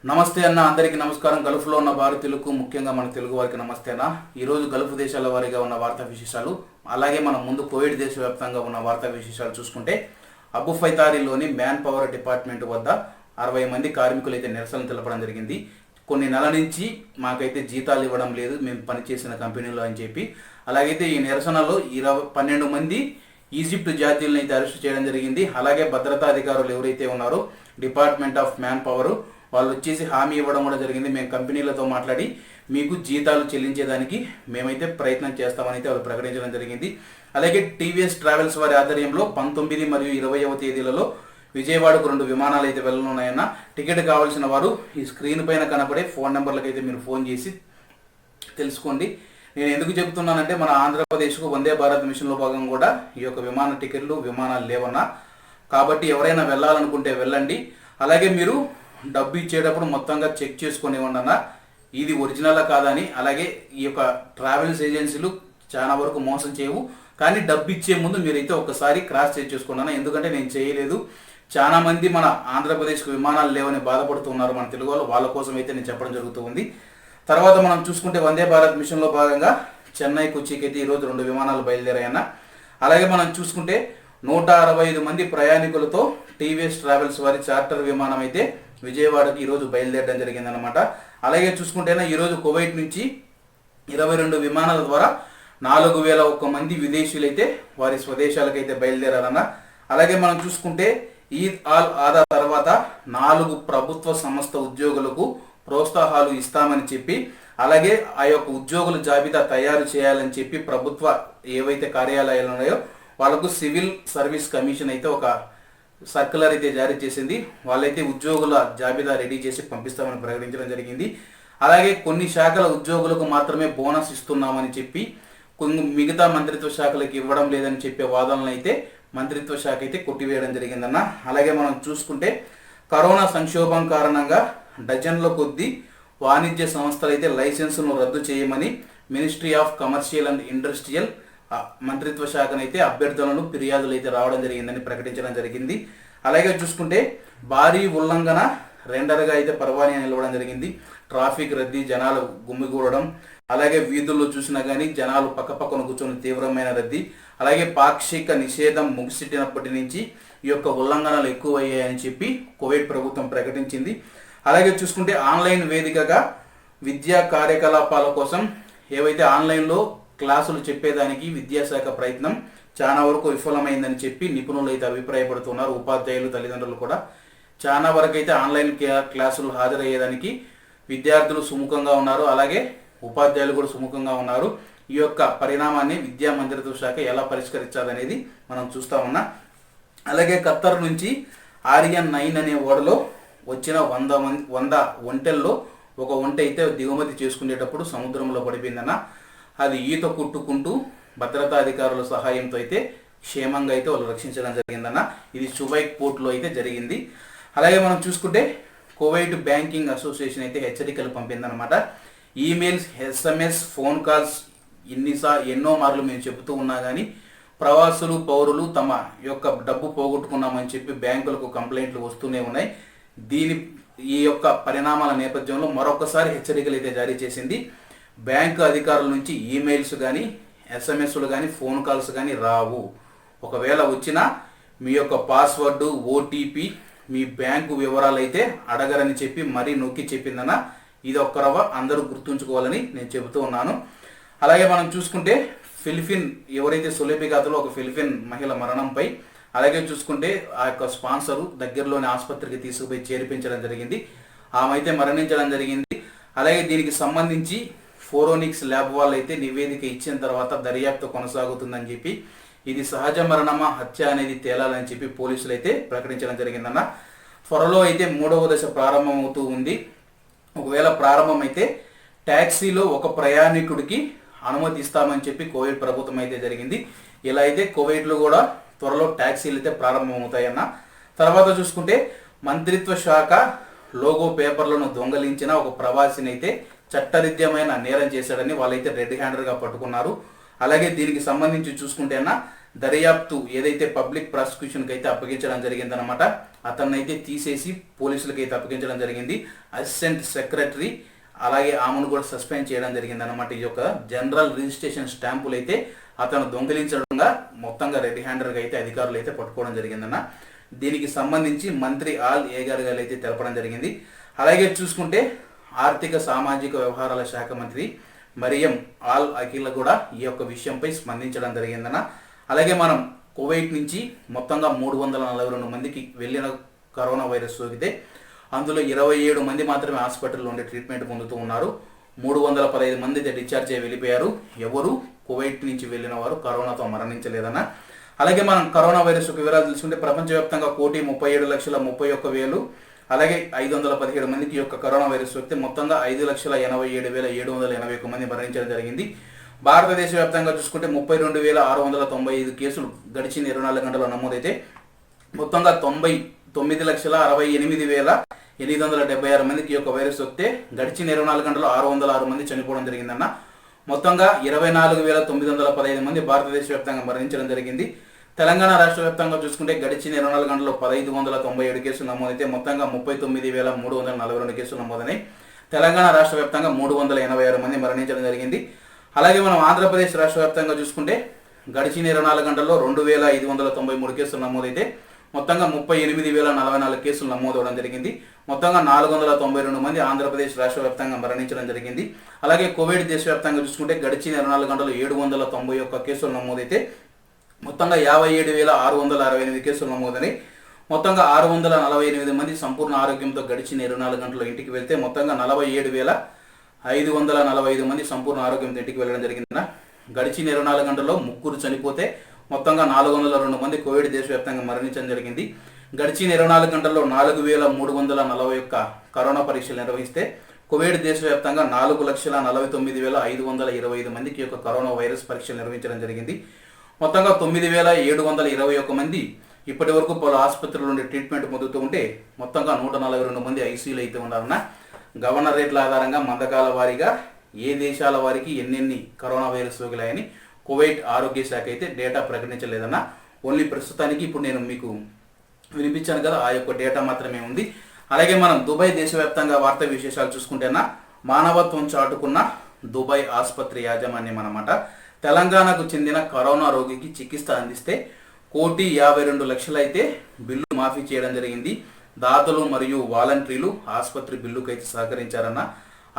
నమస్తే అన్న, అందరికీ నమస్కారం. గల్ఫ్లో ఉన్న భారతీయులకు, ముఖ్యంగా మన తెలుగు వారికి నమస్తే అన్న. ఈరోజు గల్ఫ్ దేశాల వారీగా ఉన్న వార్తా విశేషాలు, అలాగే మనం ముందు కోవిడ్ దేశవ్యాప్తంగా ఉన్న వార్తా విశేషాలు చూసుకుంటే, అబు ఫైతారీలోని మ్యాన్ పవర్ డిపార్ట్మెంట్ వద్ద 60 మంది కార్మికులు అయితే నిరసన తెలపడం జరిగింది. కొన్ని నెలల నుంచి మాకైతే జీతాలు ఇవ్వడం లేదు మేము పనిచేసిన కంపెనీలో అని చెప్పి. అలాగైతే ఈ నిరసనలో 12 మంది ఈజిప్ట్ జాతీయులను అయితే అరెస్ట్ చేయడం జరిగింది. అలాగే భద్రతా అధికారులు ఎవరైతే ఉన్నారో డిపార్ట్మెంట్ ఆఫ్ మ్యాన్ పవర్ వాళ్ళు వచ్చేసి హామీ ఇవ్వడం కూడా జరిగింది. మేము కంపెనీలతో మాట్లాడి మీకు జీతాలు చెల్లించేదానికి మేమైతే ప్రయత్నం చేస్తామని అయితే వాళ్ళు ప్రకటించడం జరిగింది. అలాగే టీవీఎస్ ట్రావెల్స్ వారి ఆధ్వర్యంలో 19 మరియు 20వ తేదీలలో విజయవాడకు 2 విమానాలు అయితే వెళ్ళనున్నాయన్న. టికెట్ కావాల్సిన వారు ఈ స్క్రీన్ పైన కనపడే ఫోన్ నెంబర్లకు అయితే మీరు ఫోన్ చేసి తెలుసుకోండి. నేను ఎందుకు చెబుతున్నానంటే, మన ఆంధ్రప్రదేశ్కు వందే భారత్ మిషన్లో భాగంగా కూడా ఈ యొక్క విమాన టికెట్లు విమానాలు లేవన్నా. కాబట్టి ఎవరైనా వెళ్ళాలనుకుంటే వెళ్ళండి. అలాగే మీరు డబ్బు ఇచ్చేటప్పుడు మొత్తంగా చెక్ చేసుకొని ఉండన్నా ఇది ఒరిజినల్ కాదని. అలాగే ఈ యొక్క ట్రావెల్స్ ఏజెన్సీలు చాలా వరకు మోసం చేయవు, కానీ డబ్బు ఇచ్చే ముందు మీరైతే ఒకసారి క్రాస్ చెక్ చేసుకున్నాను. ఎందుకంటే నేను చేయలేదు. చాలా మంది మన ఆంధ్రప్రదేశ్కు విమానాలు లేవని బాధపడుతున్నారు మన తెలుగు వాళ్ళు. వాళ్ళ కోసం అయితే నేను చెప్పడం జరుగుతుంది. తర్వాత మనం చూసుకుంటే వందే భారత్ మిషన్లో భాగంగా చెన్నై కొచ్చికి అయితే ఈరోజు 2 విమానాలు బయలుదేరాయన్న. అలాగే మనం చూసుకుంటే 165 మంది ప్రయాణికులతో టీవీఎస్ ట్రావెల్స్ వారి చార్టర్ విమానం అయితే విజయవాడకి ఈరోజు బయలుదేరడం జరిగిందనమాట. అలాగే చూసుకుంటేనే ఈరోజు కువైట్ నుంచి 22 విమానాల ద్వారా 4001 మంది విదేశీయులు అయితే వారి స్వదేశాలకైతే బయలుదేరారన్న. అలాగే మనం చూసుకుంటే ఈద్ ఆల్ ఆదా తర్వాత 4 ప్రభుత్వ సంస్థ ఉద్యోగులకు ప్రోత్సాహాలు ఇస్తామని చెప్పి, అలాగే ఆ యొక్క ఉద్యోగుల జాబితా తయారు చేయాలని చెప్పి ప్రభుత్వ ఏవైతే కార్యాలయాలు ఉన్నాయో వాళ్ళకు సివిల్ సర్వీస్ కమిషన్ అయితే ఒక సర్క్యులర్ అయితే జారీ చేసింది. వాళ్ళైతే ఉద్యోగుల జాబితా రెడీ చేసి పంపిస్తామని ప్రకటించడం జరిగింది. అలాగే కొన్ని శాఖల ఉద్యోగులకు మాత్రమే బోనస్ ఇస్తున్నామని చెప్పి మిగతా మంత్రిత్వ శాఖలకు ఇవ్వడం లేదని చెప్పే వాదనలు అయితే మంత్రిత్వ శాఖ అయితే కొట్టివేయడం జరిగిందన్న. అలాగే మనం చూసుకుంటే కరోనా సంక్షోభం కారణంగా డజన్ల కొద్దీ వాణిజ్య సంస్థలు అయితే లైసెన్సును రద్దు చేయమని ministry of commercial and industrial మంత్రిత్వ శాఖనైతే అభ్యర్థులను ఫిర్యాదులు అయితే రావడం జరిగిందని ప్రకటించడం జరిగింది. అలాగే చూసుకుంటే భారీ ఉల్లంఘన రెండర్గా అయితే పర్వాణి నిలవడం జరిగింది. ట్రాఫిక్ రద్దీ, జనాలు గుమిగూడడం, అలాగే వీధుల్లో చూసినా కానీ జనాలు పక్కపక్కన కూర్చొని తీవ్రమైన రద్దీ, అలాగే పాక్షిక నిషేధం ముగిసినప్పటి నుంచి ఈ యొక్క ఉల్లంఘనలు ఎక్కువయ్యాయని చెప్పి కువైట్ ప్రభుత్వం ప్రకటించింది. అలాగే చూసుకుంటే ఆన్లైన్ వేదికగా విద్యా కార్యకలాపాల కోసం ఏవైతే ఆన్లైన్లో క్లాసులు చెప్పేదానికి విద్యాశాఖ ప్రయత్నం చాలా వరకు విఫలమైందని చెప్పి నిపుణులు అయితే అభిప్రాయపడుతున్నారు. ఉపాధ్యాయులు, తల్లిదండ్రులు కూడా చాలా వరకు అయితే ఆన్లైన్ క్లాసులు హాజరయ్యేదానికి విద్యార్థులు సుముఖంగా ఉన్నారు, అలాగే ఉపాధ్యాయులు కూడా సుముఖంగా ఉన్నారు. ఈ యొక్క పరిణామాన్ని విద్యా మంత్రిత్వ శాఖ ఎలా పరిష్కరించాలనేది మనం చూస్తా ఉన్నాం. అలాగే ఖత్తర్ నుంచి ఆర్యన్ 9 అనే ఓడలో వచ్చిన 100 ఒంటెల్లో ఒక ఒంటె అయితే దిగుమతి చేసుకునేటప్పుడు సముద్రంలో పడిపోయిందన్న. అది ఈత కుట్టుకుంటూ భద్రతా అధికారుల సహాయంతో అయితే క్షేమంగా అయితే వాళ్ళు రక్షించడం జరిగిందన్న. ఇది షుబైక్ పోర్ట్లో అయితే జరిగింది. అలాగే మనం చూసుకుంటే కువైట్ బ్యాంకింగ్ అసోసియేషన్ అయితే హెచ్చరికలు పంపిందనమాట. ఈమెయిల్స్, SMS, ఫోన్ కాల్స్ ఎన్నో మార్లు మేము చెబుతూ ఉన్నా కానీ ప్రవాసులు, పౌరులు తమ యొక్క డబ్బు పోగొట్టుకున్నామని చెప్పి బ్యాంకులకు కంప్లైంట్లు వస్తూనే ఉన్నాయి. ఈ యొక్క పరిణామాల నేపథ్యంలో మరొకసారి హెచ్చరికలు అయితే జారీ చేసింది. బ్యాంకు అధికారుల నుంచి ఈమెయిల్స్ కానీ, SMSలు కానీ, ఫోన్ కాల్స్ కానీ రావు. ఒకవేళ వచ్చినా మీ యొక్క పాస్వర్డు, OTP, మీ బ్యాంకు వివరాలు అయితే అడగరని చెప్పి మరీ నొక్కి చెప్పిందన్న. ఇది ఒక్కరవ అందరూ గుర్తుంచుకోవాలని నేను చెబుతూ ఉన్నాను. అలాగే మనం చూసుకుంటే ఫిలిపిన్ ఎవరైతే సొలేబిగాతలో ఒక ఫిలిపిన్ మహిళ మరణంపై, అలాగే చూసుకుంటే ఆ యొక్క స్పాన్సరు దగ్గరలోని ఆసుపత్రికి తీసుకుపోయి చేర్పించడం జరిగింది. ఆమె అయితే మరణించడం జరిగింది. అలాగే దీనికి సంబంధించి ఫోరోనిక్స్ ల్యాబ్ వాళ్ళు అయితే నివేదిక ఇచ్చిన తర్వాత దర్యాప్తు కొనసాగుతుందని చెప్పి, ఇది సహజ మరణమా హత్య అనేది తేలాలని చెప్పి పోలీసులు అయితే ప్రకటించడం జరిగిందన్న. త్వరలో అయితే 3వ దశ ప్రారంభమవుతూ ఉంది. ఒకవేళ ప్రారంభమైతే ట్యాక్సీలో ఒక ప్రయాణికుడికి అనుమతి ఇస్తామని చెప్పి కువైట్ ప్రభుత్వం అయితే జరిగింది. ఇలా అయితే కువైట్లో కూడా త్వరలో ట్యాక్సీలు అయితే ప్రారంభమవుతాయన్న. తర్వాత చూసుకుంటే మంత్రిత్వ శాఖ లోగో పేపర్లను దొంగలించిన ఒక ప్రవాసిని అయితే చట్టరీత్యమైన నేరం చేశాడని వాళ్ళైతే రెడ్ హ్యాండర్గా పట్టుకున్నారు. అలాగే దీనికి సంబంధించి చూసుకుంటేనా దర్యాప్తు ఏదైతే పబ్లిక్ ప్రాసిక్యూషన్కి అయితే అప్పగించడం జరిగిందనమాట. అతన్ని అయితే తీసేసి పోలీసులకి అయితే అప్పగించడం జరిగింది. అసిస్టెంట్ సెక్రటరీ అలాగే ఆమెను కూడా సస్పెండ్ చేయడం జరిగింది అనమాట. ఈ యొక్క జనరల్ రిజిస్ట్రేషన్ స్టాంపులు అయితే అతను దొంగిలించడంగా మొత్తంగా రెడ్ హ్యాండర్గా అయితే అధికారులు అయితే పట్టుకోవడం జరిగిందన్న. దీనికి సంబంధించి మంత్రి ఆల్ ఏగర్ గారు అయితే తెలపడం జరిగింది. అలాగే చూసుకుంటే ఆర్థిక సామాజిక వ్యవహారాల శాఖ మంత్రి మరియం ఆల్ అఖిల్ కూడా ఈ యొక్క విషయంపై స్పందించడం జరిగిందన్న. అలాగే మనం కువైట్ నుంచి మొత్తంగా 342 మందికి వెళ్ళిన కరోనా వైరస్ సోకితే అందులో 27 మంది మాత్రమే హాస్పిటల్లో ఉండే ట్రీట్మెంట్ పొందుతూ ఉన్నారు. 315 మంది అయితే డిశ్చార్జ్ అయ్యి వెళ్ళిపోయారు. ఎవరు కువైట్ నుంచి వెళ్ళిన వారు కరోనాతో మరణించలేదన్న. అలాగే మనం కరోనా వైరస్ యొక్క వివరాలు తెలుసుకుంటే ప్రపంచవ్యాప్తంగా 1,37,31,000 అలాగే 517 మందికి యొక్క కరోనా వైరస్ సోకితే మొత్తంగా 5,87,781 మంది మరణించడం జరిగింది. భారతదేశ వ్యాప్తంగా చూసుకుంటే 32,695 కేసులు గడిచిన 24 గంటల్లో నమోదైతే మొత్తంగా 99,68,876 మందికి యొక్క వైరస్ వస్తే గడిచిన 24 గంటల్లో 606 మంది చనిపోవడం జరిగిందన్న. మొత్తంగా 24,915 మంది భారతదేశ వ్యాప్తంగా మరణించడం జరిగింది. తెలంగాణ రాష్ట్ర వ్యాప్తంగా చూసుకుంటే గడిచిన 24 గంటల్లో 1,597 కేసులు నమోదైతే మొత్తంగా 39,342 కేసులు నమోదైనాయి. తెలంగాణ రాష్ట్ర వ్యాప్తంగా 386 మంది మరణించడం జరిగింది. అలాగే మనం ఆంధ్రప్రదేశ్ రాష్ట్ర వ్యాప్తంగా చూసుకుంటే గడిచిన 24 గంటల్లో 2,593 కేసులు నమోదైతే మొత్తంగా 38,044 కేసులు నమోదవడం జరిగింది. మొత్తంగా 492 మంది ఆంధ్రప్రదేశ్ రాష్ట్ర వ్యాప్తంగా మరణించడం జరిగింది. అలాగే కోవిడ్ దేశవ్యాప్తంగా చూసుకుంటే గడిచిన 24 గంటల్లో 791 కేసులు నమోదైతే మొత్తంగా 57,668 కేసులు నమోదని మొత్తంగా 648 మంది సంపూర్ణ ఆరోగ్యంతో గడిచిన 24 గంటల్లో ఇంటికి వెళ్తే మొత్తంగా 47,545 మంది సంపూర్ణ ఆరోగ్యంతో ఇంటికి వెళ్ళడం జరిగిందన్న. గడిచిన 24 గంటల్లో 3 చనిపోతే మొత్తంగా 402 మంది కోవిడ్ దేశవ్యాప్తంగా మరణించడం జరిగింది. గడిచిన 24 గంటల్లో 4,341 కరోనా పరీక్షలు నిర్వహిస్తే కోవిడ్ దేశవ్యాప్తంగా 4,49,525 మందికి యొక్క కరోనా వైరస్ పరీక్షలు నిర్వహించడం జరిగింది. మొత్తంగా 9,721 మంది ఇప్పటి వరకు పలు ఆసుపత్రుల నుండి ట్రీట్మెంట్ పొందుతూ ఉంటే మొత్తంగా 142 మంది ఐసీయూలు అయితే ఉన్నారన్న. గవర్నర్ రేట్ల ఆధారంగా మందకాల వారీగా ఏ దేశాల వారికి ఎన్నెన్ని కరోనా వైరస్ సోకిలాయని కువైట్ ఆరోగ్య శాఖ అయితే డేటా ప్రకటించలేదన్న. ఓన్లీ ప్రస్తుతానికి ఇప్పుడు నేను మీకు వినిపించాను కదా, ఆ యొక్క డేటా మాత్రమే ఉంది. అలాగే మనం దుబాయ్ దేశవ్యాప్తంగా వార్తా విశేషాలు చూసుకుంటేనా మానవత్వం చాటుకున్న దుబాయ్ ఆసుపత్రి యాజమాన్యం అన్నమాట. తెలంగాణకు చెందిన కరోనా రోగికి చికిత్స అందిస్తే 1,52,00,000 అయితే బిల్లు మాఫీ చేయడం జరిగింది. దాతలు మరియు వాలంటీర్లు ఆసుపత్రి బిల్లుకు అయితే సహకరించారన్న.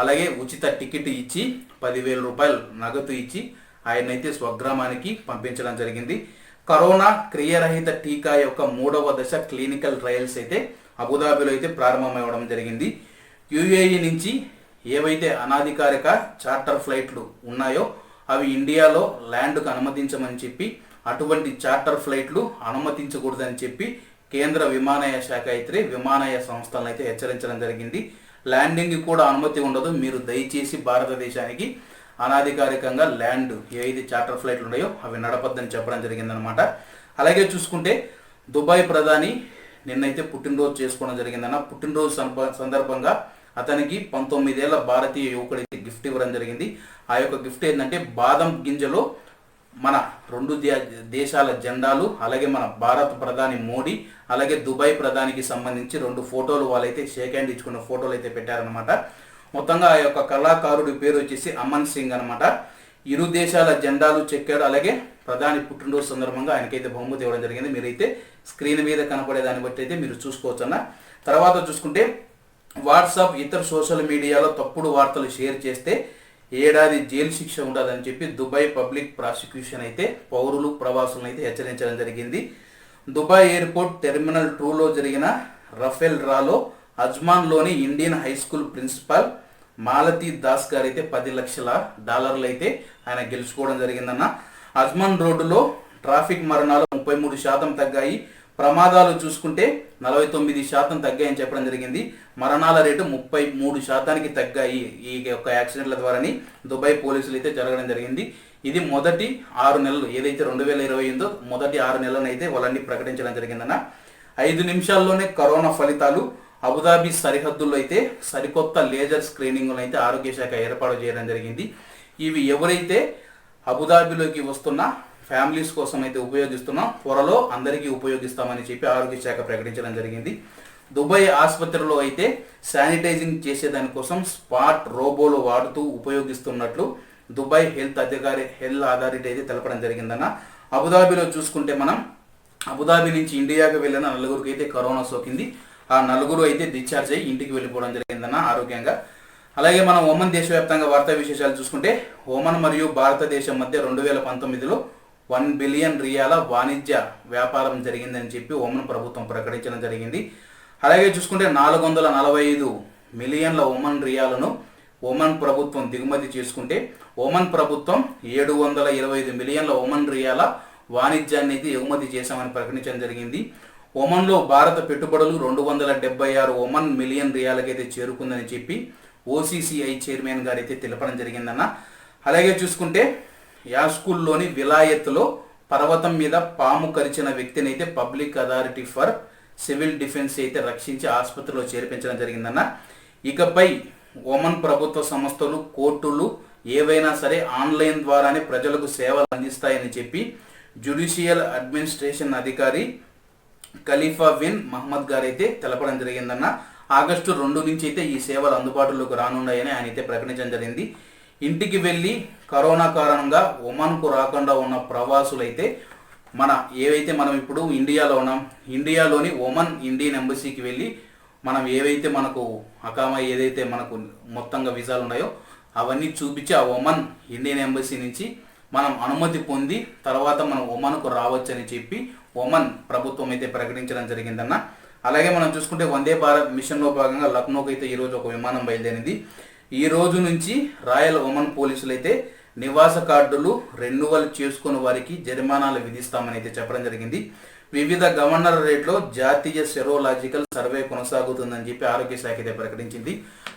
అలాగే ఉచిత టికెట్ ఇచ్చి 10,000 రూపాయలు నగదు ఇచ్చి ఆయనైతే స్వగ్రామానికి పంపించడం జరిగింది. కరోనా క్రియరహిత టీకా యొక్క 3వ దశ క్లినికల్ ట్రయల్స్ అయితే అబుదాబిలో అయితే ప్రారంభమవడం జరిగింది. యుఏఈ నుంచి ఏవైతే అనాధికారిక చార్టర్ ఫ్లైట్లు ఉన్నాయో అవి ఇండియాలో ల్యాండ్కు అనుమతించమని చెప్పి అటువంటి చార్టర్ ఫ్లైట్లు అనుమతించకూడదని చెప్పి కేంద్ర విమానయాన శాఖ అయితే విమానయాన సంస్థలను అయితే హెచ్చరించడం జరిగింది. ల్యాండింగ్ కూడా అనుమతి ఉండదు, మీరు దయచేసి భారతదేశానికి అనాధికారికంగా ల్యాండ్ ఏదైతే చార్టర్ ఫ్లైట్లు ఉన్నాయో అవి నడపద్దని చెప్పడం జరిగిందనమాట. అలాగే చూసుకుంటే దుబాయ్ ప్రధాని నిన్నైతే పుట్టినరోజు చేసుకోవడం జరిగిందన్న. పుట్టినరోజు సందర్భంగా అతనికి 19 ఏళ్ల భారతీయ యువకుడికి గిఫ్ట్ ఇవ్వడం జరిగింది. ఆ యొక్క గిఫ్ట్ ఏంటంటే బాదం గింజలో మన 2 దేశాల జెండాలు, అలాగే మన భారత ప్రధాని మోడీ అలాగే దుబాయ్ ప్రధానికి సంబంధించి 2 ఫోటోలు వాళ్ళైతే షేక్ హ్యాండ్ ఇచ్చుకున్న ఫోటోలు అయితే పెట్టారనమాట. మొత్తంగా ఆ యొక్క కళాకారుడి పేరు వచ్చేసి అమన్ సింగ్ అనమాట. ఇరు దేశాల జెండాలు చెక్కాడు. అలాగే ప్రధాని పుట్టినరోజు సందర్భంగా ఆయనకైతే బహుమతి ఇవ్వడం జరిగింది. మీరైతే స్క్రీన్ మీద కనపడే దాన్ని బట్టి అయితే మీరు చూసుకోవచ్చు అన్న. తర్వాత చూసుకుంటే వాట్సాప్ ఇతర సోషల్ మీడియాలో తప్పుడు వార్తలు షేర్ చేస్తే 1 ఏడాది జైలు శిక్ష ఉంటుందని చెప్పి దుబాయ్ పబ్లిక్ ప్రాసిక్యూషన్ అయితే పౌరులు ప్రవాసులను అయితే హెచ్చరించడం జరిగింది. దుబాయ్ ఎయిర్పోర్ట్ టెర్మినల్ 2లో జరిగిన రఫేల్ డ్రాలో అజ్మాన్లోని Indian high school principal Malathi Das గారు అయితే $10 లక్షల అయితే ఆయన గెలుచుకోవడం జరిగిందన్న. అజ్మాన్ రోడ్డులో ట్రాఫిక్ మరణాలు 33% తగ్గాయి, ప్రమాదాలు చూసుకుంటే 49% తగ్గాయని చెప్పడం జరిగింది. మరణాల రేటు 33% తగ్గాయి ఈ యొక్క యాక్సిడెంట్ల ద్వారాని దుబాయ్ పోలీసులు అయితే జరగడం జరిగింది. ఇది మొదటి 6 నెలలు ఏదైతే 2028 మొదటి 6 నెలలను అయితే వాళ్ళని ప్రకటించడం జరిగిందన్న. 5 నిమిషాల్లోనే కరోనా ఫలితాలు. అబుదాబి సరిహద్దుల్లో అయితే సరికొత్త లేజర్ స్క్రీనింగ్లను అయితే ఆరోగ్య శాఖ ఏర్పాటు చేయడం జరిగింది. ఇవి ఎవరైతే అబుదాబిలోకి వస్తున్న ఫ్యామిలీస్ కోసం అయితే ఉపయోగిస్తున్నాం, త్వరలో అందరికీ ఉపయోగిస్తామని చెప్పి ఆరోగ్య శాఖ ప్రకటించడం జరిగింది. దుబాయ్ ఆసుపత్రిలో అయితే శానిటైజింగ్ చేసేదానికోసం స్పాట్ రోబోలు వాడుతూ ఉపయోగిస్తున్నట్లు దుబాయ్ హెల్త్ అథారిటీ అయితే తెలపడం జరిగిందన్న. అబుదాబిలో చూసుకుంటే మనం అబుదాబి నుంచి ఇండియాకి వెళ్ళిన 4గురికి అయితే కరోనా సోకింది. ఆ 4గురు అయితే డిశ్చార్జ్ అయ్యి ఇంటికి వెళ్ళిపోవడం జరిగిందన్న ఆరోగ్యంగా. అలాగే మనం ఒమన్ దేశవ్యాప్తంగా వార్తా విశేషాలు చూసుకుంటే ఒమన్ మరియు భారతదేశం మధ్య 2019లో 1 బిలియన్ రియాల వాణిజ్య వ్యాపారం జరిగిందని చెప్పి ఒమన్ ప్రభుత్వం ప్రకటించడం జరిగింది. అలాగే చూసుకుంటే 445 మిలియన్ల ఒమన్ రియాలను ఒమన్ ప్రభుత్వం దిగుమతి చేసుకుంటే ఒమన్ ప్రభుత్వం 725 మిలియన్ల ఒమన్ రియాల వాణిజ్యాన్ని అయితే ఎగుమతి చేశామని ప్రకటించడం జరిగింది. ఒమన్లో భారత పెట్టుబడులు 276 ఒమన్ మిలియన్ రియాలకైతే చేరుకుందని చెప్పి ఓసీసీఐ చైర్మన్ గారు అయితే తెలపడం జరిగిందన్న. అలాగే చూసుకుంటే యాస్కూల్లోని విలాయత్లో పర్వతం మీద పాము కరిచిన వ్యక్తిని అయితే public authority for civil defence అయితే రక్షించి ఆసుపత్రిలో చేర్పించడం జరిగిందన్న. ఇకపై ఒమన్ ప్రభుత్వ సంస్థలు, కోర్టులు ఏవైనా సరే ఆన్లైన్ ద్వారానే ప్రజలకు సేవలు అందిస్తాయని చెప్పి జ్యుడిషియల్ అడ్మినిస్ట్రేషన్ అధికారి ఖలీఫా బిన్ మహమ్మద్ గారు అయితే తెలపడం జరిగిందన్న. ఆగస్టు 2 నుంచి అయితే ఈ సేవలు అందుబాటులోకి రానున్నాయని ఆయన అయితే ప్రకటించడం జరిగింది. ఇంటికి వెళ్ళి కరోనా కారణంగా ఒమన్కు రాకుండా ఉన్న ప్రవాసులైతే ఏవైతే మనం ఇప్పుడు ఇండియాలో ఉన్నాం, ఇండియాలోని ఒమన్ ఇండియన్ ఎంబసీకి వెళ్ళి మనం ఏవైతే మనకు అకామా ఏదైతే మనకు మొత్తంగా వీసాలు ఉన్నాయో అవన్నీ చూపించి ఆ ఒమన్ ఇండియన్ ఎంబసీ నుంచి మనం అనుమతి పొంది తర్వాత మనం ఒమన్కు రావచ్చని చెప్పి ఒమన్ ప్రభుత్వం అయితే ప్రకటించడం జరిగిందన్న. అలాగే మనం చూసుకుంటే వందే భారత్ మిషన్లో భాగంగా లక్నోకి అయితే ఈరోజు ఒక విమానం బయలుదేరింది. ఈ రోజు నుంచి రాయల్ ఒమన్ పోలీసులు అయితే నివాస కార్డులు రెన్యువల్ చేసుకుని వారికి జరిమానాలు విధిస్తామని అయితే చెప్పడం జరిగింది. వివిధ గవర్నర్ రేట్లో జాతీయ సెరోలాజికల్ సర్వే కొనసాగుతుందని చెప్పి ఆరోగ్య శాఖ అయితే ప్రకటించింది.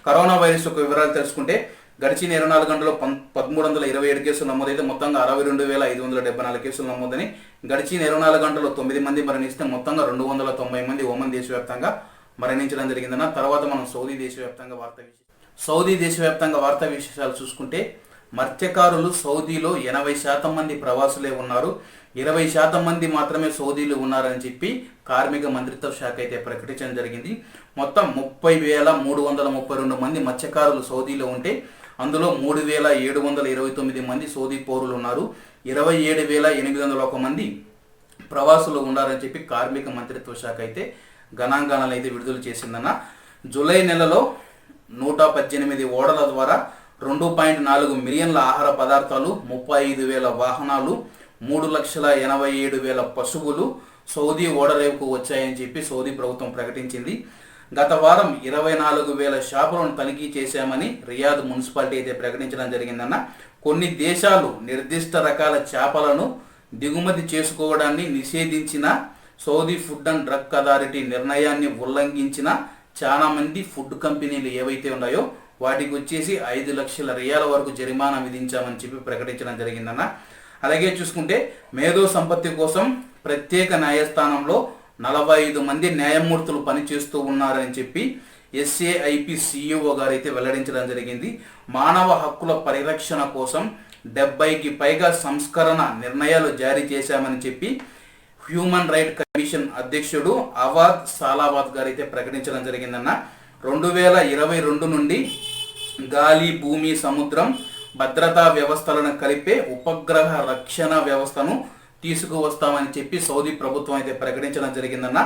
కరోనా వైరస్ యొక్క వివరాలు తెలుసుకుంటే గడిచిన 24 గంటల్లో 1327 కేసులు నమోదైతే మొత్తంగా 62,574 కేసులు నమోదని, గడిచిన 24 గంటల్లో 9 మంది మరణిస్తే మొత్తంగా 290 మంది ఒమన్ దేశవ్యాప్తంగా మరణించడం జరిగిందన్న. తర్వాత మనం సౌదీ దేశవ్యాప్తంగా వార్తా విశేషాలు చూసుకుంటే మత్స్యకారులు సౌదీలో 80% మంది ప్రవాసులే ఉన్నారు, 20% మంది మాత్రమే సౌదీలో ఉన్నారని చెప్పి కార్మిక మంత్రిత్వ శాఖ అయితే ప్రకటించడం జరిగింది. మొత్తం 30,332 మంది మత్స్యకారులు సౌదీలో ఉంటే అందులో 3,729 మంది సౌదీ పౌరులు ఉన్నారు, 27,801 మంది ప్రవాసులు ఉన్నారని చెప్పి కార్మిక మంత్రిత్వ శాఖ అయితే గణాంకాలను అయితే విడుదల చేసిందన్న. జూలై నెలలో 118 ఓడల ద్వారా 2.4 మిలియన్ల ఆహార పదార్థాలు, 35,000 వాహనాలు, 3,87,000 పశువులు సౌదీ ఓడరేవుకు వచ్చాయని చెప్పి సౌదీ ప్రభుత్వం ప్రకటించింది. గత వారం 24,000 షాపులను తనిఖీ చేశామని రియాద్ మున్సిపాలిటీ అయితే ప్రకటించడం జరిగిందన్న. కొన్ని దేశాలు నిర్దిష్ట రకాల చేపలను దిగుమతి చేసుకోవడాన్ని నిషేధించిన Saudi food and drug authority నిర్ణయాన్ని ఉల్లంఘించిన చాలా మంది ఫుడ్ కంపెనీలు ఏవైతే ఉన్నాయో వాటికి వచ్చేసి 5 లక్షల రియాల వరకు జరిమానా విధించామని చెప్పి ప్రకటించడం జరిగిందన్న. అలాగే చూసుకుంటే మేధో సంపత్తి కోసం ప్రత్యేక న్యాయస్థానంలో 45 మంది న్యాయమూర్తులు పనిచేస్తూ ఉన్నారని చెప్పి ఎస్ఏఐపి సిఇఓ గారు అయితే వెల్లడించడం జరిగింది. మానవ హక్కుల పరిరక్షణ కోసం 70కి పైగా సంస్కరణ నిర్ణయాలు జారీ చేశామని చెప్పి హ్యూమన్ రైట్ కమిషన్ అధ్యక్షుడు అవాద్ సాలావాత్ గారు అయితే ప్రకటించడం జరిగిందన్న. 2022 నుండి గాలి, భూమి, సముద్రం భద్రతా వ్యవస్థలను కలిపే ఉపగ్రహ రక్షణ వ్యవస్థను తీసుకువస్తామని చెప్పి సౌదీ ప్రభుత్వం అయితే ప్రకటించడం జరిగిందన్న.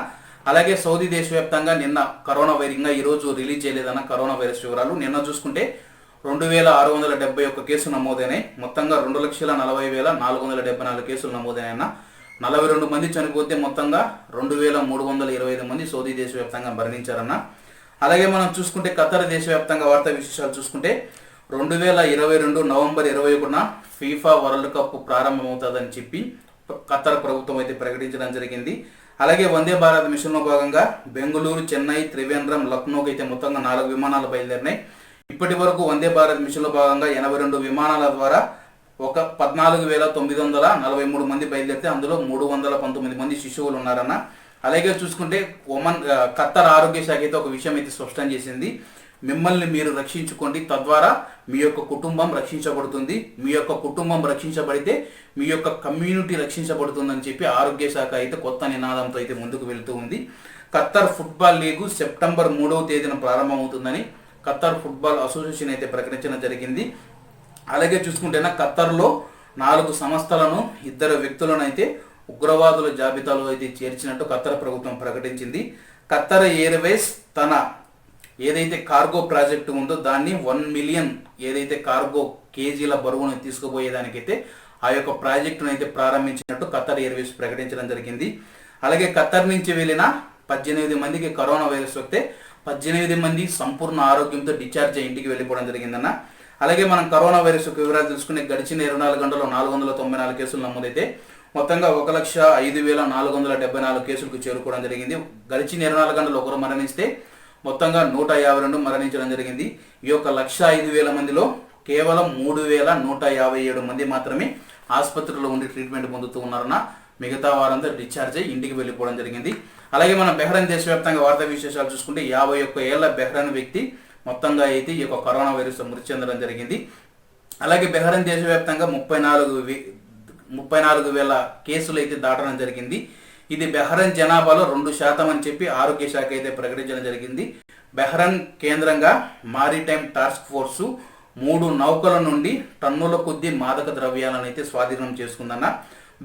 అలాగే సౌదీ దేశవ్యాప్తంగా నిన్న కరోనా వైరస్ ఈరోజు రిలీజ్ చేయలేదన్న కరోనా వైరస్ వివరాలు. నిన్న చూసుకుంటే 2,671 కేసులు నమోదైనాయి, మొత్తంగా 2,40,474 కేసులు నమోదైనా, 42 మంది చనిపోతే మొత్తంగా 2,325 మంది సౌదీ దేశవ్యాప్తంగా మరణించారన్న. అలాగే మనం చూసుకుంటే ఖతర్ దేశవ్యాప్తంగా వార్తా విశేషాలు చూసుకుంటే 2022 నవంబర్ 21న ఫీఫా వరల్డ్ కప్ ప్రారంభమవుతుందని చెప్పి ఖతర్ ప్రభుత్వం అయితే ప్రకటించడం జరిగింది. అలాగే వందే భారత్ మిషన్లో భాగంగా బెంగళూరు, చెన్నై, త్రివేంద్రం, లక్నోకి అయితే మొత్తంగా 4 విమానాలు బయలుదేరినాయి. ఇప్పటి వరకు వందే భారత్ మిషన్లో భాగంగా 82 విమానాల ద్వారా 14,943 మంది బయలుదేరితే అందులో 319 మంది శిశువులు ఉన్నారన్న. అలాగే చూసుకుంటే ఖత్తర్ ఆరోగ్య శాఖ అయితే ఒక విషయం అయితే స్పష్టం చేసింది. మిమ్మల్ని మీరు రక్షించుకోండి. తద్వారా మీ యొక్క కుటుంబం రక్షించబడుతుంది. మీ యొక్క కుటుంబం రక్షించబడితే మీ యొక్క కమ్యూనిటీ రక్షించబడుతుందని చెప్పి ఆరోగ్య శాఖ అయితే కొత్త నినాదంతో అయితే ముందుకు వెళుతూ ఉంది. ఖత్తర్ ఫుట్బాల్ లీగు సెప్టెంబర్ 3వ తేదీన ప్రారంభమవుతుందని ఖత్తర్ ఫుట్బాల్ అసోసియేషన్ అయితే ప్రకటించడం జరిగింది. అలాగే చూసుకుంటేనా ఖత్తర్లో 4 సంస్థలను 2 వ్యక్తులను అయితే ఉగ్రవాదుల జాబితాలో అయితే చేర్చినట్టు ఖత్తర్ ప్రభుత్వం ప్రకటించింది. ఖత్తర్ ఎయిర్వేస్ తన ఏదైతే కార్గో ప్రాజెక్టు ఉందో దాన్ని 1 మిలియన్ ఏదైతే కార్గో కేజీల బరువును తీసుకుపోయేదానికైతే ఆ యొక్క ప్రాజెక్టును అయితే ప్రారంభించినట్టు ఖత్తర్ ఎయిర్వేస్ ప్రకటించడం జరిగింది. అలాగే ఖత్తర్ నుంచి వెళ్ళిన 18 మందికి కరోనా వైరస్ వస్తే 18 మంది సంపూర్ణ ఆరోగ్యంతో డిశ్చార్జ్ అయ్యి ఇంటికి వెళ్ళిపోవడం జరిగిందన్న. అలాగే మనం కరోనా వైరస్ యొక్క వివరాలు తెలుసుకునే గడిచిన 24 గంటల్లో 494 కేసులు నమోదైతే మొత్తంగా 1,05,474 కేసులకు చేరుకోవడం జరిగింది. గడిచిన 24 గంటలు ఒకరు మరణిస్తే మొత్తంగా 152 మరణించడం జరిగింది. ఈ యొక్క 1,05,000 మందిలో కేవలం 3,157 మంది మాత్రమే ఆసుపత్రిలో ఉండి ట్రీట్మెంట్ పొందుతూ ఉన్నారన్న. మిగతా వారంతా డిశ్చార్జ్ అయ్యి ఇంటికి వెళ్ళిపోవడం జరిగింది. అలాగే మనం బెహ్రెయిన్ దేశవ్యాప్తంగా వార్తా విశేషాలు చూసుకుంటే 51 ఏళ్ల బెహ్రెయిన్ వ్యక్తి మొత్తంగా అయితే ఈ యొక్క కరోనా వైరస్ మృతి చెందడం జరిగింది. అలాగే బెహ్రెయిన్ దేశవ్యాప్తంగా 34,000 కేసులు అయితే దాటడం జరిగింది. ఇది బెహ్రెయిన్ జనాభాలో 2% అని చెప్పి ఆరోగ్య శాఖ అయితే ప్రకటించడం జరిగింది. బెహ్రెయిన్ కేంద్రంగా మారిటైమ్ టాస్క్ ఫోర్సు 3 నౌకల నుండి టన్నుల కొద్దీ మాదక ద్రవ్యాలను అయితే స్వాధీనం చేసుకుందన్న.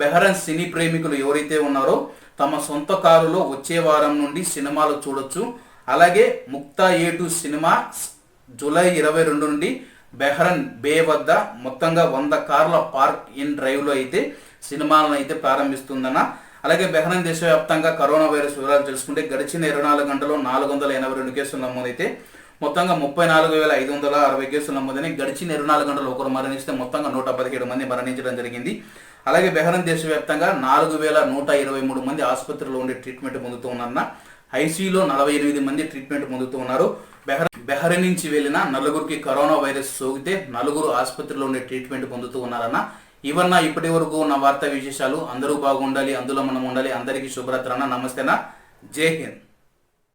బెహ్రెయిన్ సినీ ప్రేమికులు ఎవరైతే ఉన్నారో తమ సొంత కారులో వచ్చే వారం నుండి సినిమాలు చూడొచ్చు. అలాగే ముక్తా A2 సినిమా జూలై 22 నుండి బెహ్రెయిన్ బే వద్ద మొత్తంగా 100 కార్ల పార్క్ ఇన్ డ్రైవ్లో అయితే సినిమాలను అయితే ప్రారంభిస్తుందన్న. అలాగే బెహ్రెయిన్ దేశవ్యాప్తంగా కరోనా వైరస్ వివరాలు తెలుసుకుంటే గడిచిన 24 గంటల్లో 482 కేసులు నమోదైతే మొత్తంగా 34,560 కేసులు నమోదని. గడిచిన 24 గంటలు ఒకరు మరణిస్తే మొత్తంగా 117 మంది మరణించడం జరిగింది. అలాగే బెహ్రెయిన్ దేశవ్యాప్తంగా 4,123 మంది ఆసుపత్రిలో ఉండి ట్రీట్మెంట్ పొందుతూ ఉన్నారన్న. ఐసీయూలో 48 మంది ట్రీట్మెంట్ పొందుతూ ఉన్నారు. బెహ్రెయిన్ నుంచి వెళ్ళిన 4గురికి కరోనా వైరస్ సోకితే 4 ఆసుపత్రిలో ఉండి ట్రీట్మెంట్ పొందుతూ ఉన్నారన్న. ఇవన్నా ఇప్పటి వరకు ఉన్న వార్తా విశేషాలు. అందరూ బాగుండాలి, అందులో మనం ఉండాలి. అందరికీ శుభరాత్రి అన్న. నమస్తేనా, జై హింద్.